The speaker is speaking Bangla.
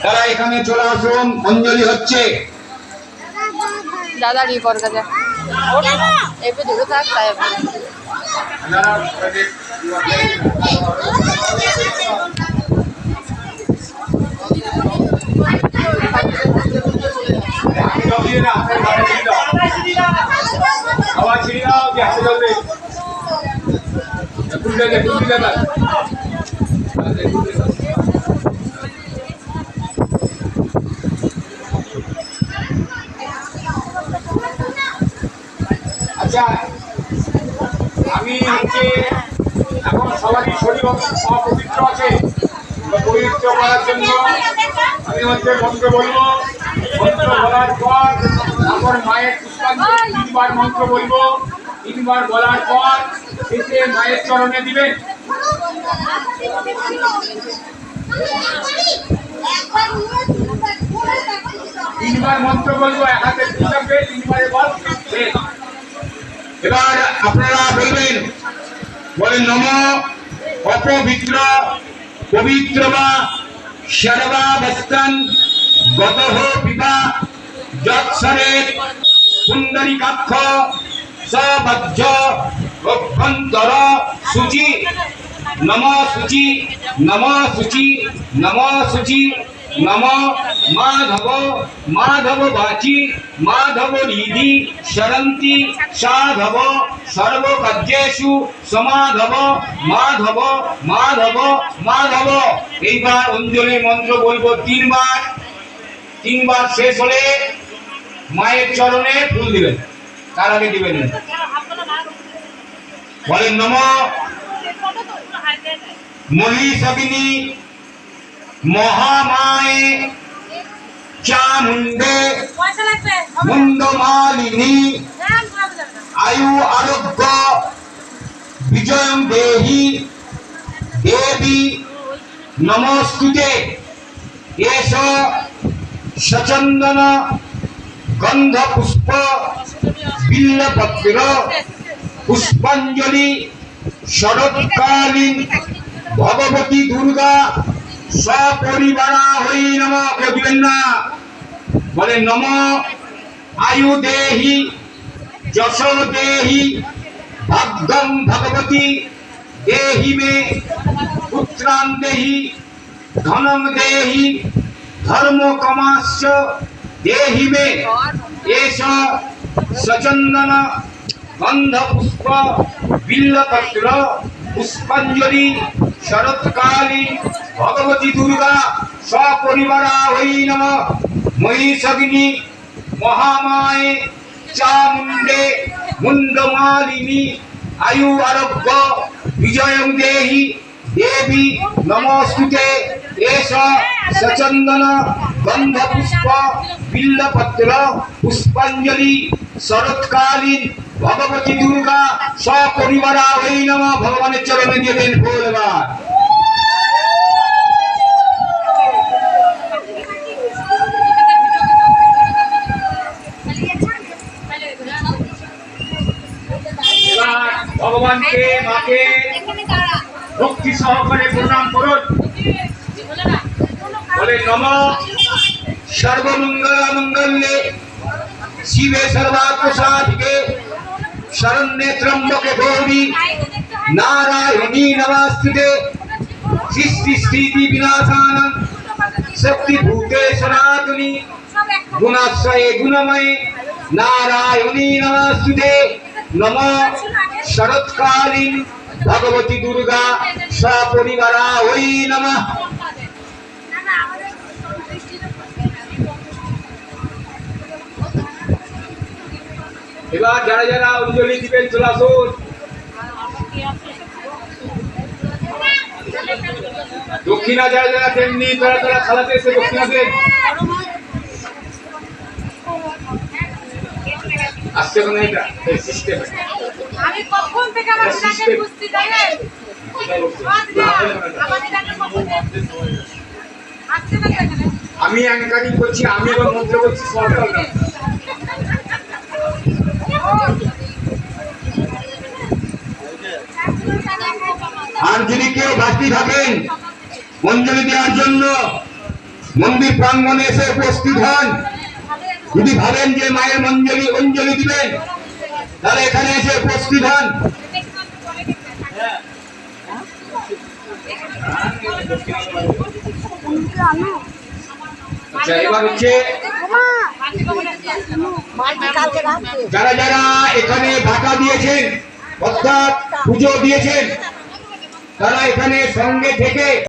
তারা এখানে চলে আসুন, অঞ্জলি হচ্ছে। দাদা রি কর কাছে এই পে দূরে থাক তাই আওয়াজ ছিড়ে দাও যে হাতে চলবে কুড়ি টাকা। আচ্ছা, আমি হচ্ছে এখন সবারই শরীর অপবিত্র আছে, পবিত্র করার জন্য আমি হচ্ছে মন্ত্র বলবো। মন্ত্র বলার পর তারপর মায়ের পুষ্পাঞ্জলি 3 বার মন্ত্র বলবো। 3 বার বলার পর শেষে মায়ের চরণে দিবেন। তিনবার মন্ত্র বলবো, এক হাতে থাকবে, 3 বারে বল। এবার আপনারা বলবেন, বলেন নম অপবিত্র পবিত্র বা সর্বাবস্থান গতঃ পিতা যৎসরে পুণ্ডরীকাক্ষ সবজ্জ অভ্যন্তর শুচি নম শুচি নম শুচি নম শুচি নম মাধব মাধব বাচি মাধব হৃদি শরন্তি সাধব সর্বকার্যেষু সমাধব মাধব মাধব মাধব। এইবার অঞ্জলি মন্ত্র বলবো 3 বার। 3 বার শেষ হলে মায়ের চরণে ফুল দিবেন, তার আগে দিবেন। বলেন নম মহিষাবিনী মহামায়ে চামুণ্ডে মুন্ডমালিনী আয়ু আরোগ্য বিজয়ং দেহি দেবী নমস্তুতে। এষ সচন্দন গন্ধ পুষ্প বিল্লপত্র পুষ্পাঞ্জলি শরৎকালীন ভগবতী দুর্গা সপরিবারা হই নম। কেউ দিবেন না, বলে নম আয়ু দেহি যশ দেহি ভাগ্যম ভগবতী দেহি মে পুত্রান দেহি ধনম দেহি ধর্ম কমাশ্চ দেহি মে। এষ সচন্দন গন্ধ পুষ্প বিল্লপত্র পুষ্পাঞ্জলি শরৎকালীন ভগবতী দুর্গা সপরিবারা হই নম। মহিষাবিনী মহামায়ে চামুণ্ডে মুন্ডমালিনী আয়ু আরোগ্য বিজয়ং দেহি দেবী নমস্তুতে। এষ সচন্দন গন্ধ পুষ্প বিল্লপত্র পুষ্পাঞ্জলি শরৎকালীন ভগবতী দুর্গা সপরিবারা হই নম। ভগবানের চরণে দিয়ে দেন ফুল। এবার ভগবানকে মাকে ভক্তি সহকারে প্রণাম করুন। বলে নম সর্বমঙ্গল মঙ্গলে শিবে সর্বাত্ম সাধিকে শরণ্যে ত্রম্বকে গৌরী নারায়ণী নমস্তুতে। সৃষ্টি স্থিতি বিনাশানং শক্তিভূতে সনাতনী গুণাশ্রয়ে গুণময়ে নারায়ণী নমস্তুতে। নম শরৎকালীন ভগবতী দুর্গা সপরিবারা হই নমঃ। এবার যারা যারা অঞ্জলি দিবেন চলে আসুন। দক্ষিণা যারা যারা তেমনি তারা তারা খালাতে এসে দক্ষিণা দেন। আসছে কোন এটা সিস্টেম। আমি কখন থেকে আমার টাকা বুঝতে জানেন আমি অ্যাঙ্কারিং করছি, আমি এখন মন্ত্র বলছি সরকার। আর যদি কেউ বাকি থাকেন অঞ্জলি দেওয়ার জন্য মন্দির প্রাঙ্গণে এসে উপস্থিত হন। যদি ভাবেন যে মায়ের অঞ্জলি দিবেন, তাহলে এখানে এসে উপস্থিত হন। আচ্ছা, এবার হচ্ছে যারা যারা এখানে ভাটা দিয়েছেন অর্থাৎ পুজো দিয়েছেন, তারা এখানে সঙ্গে থেকে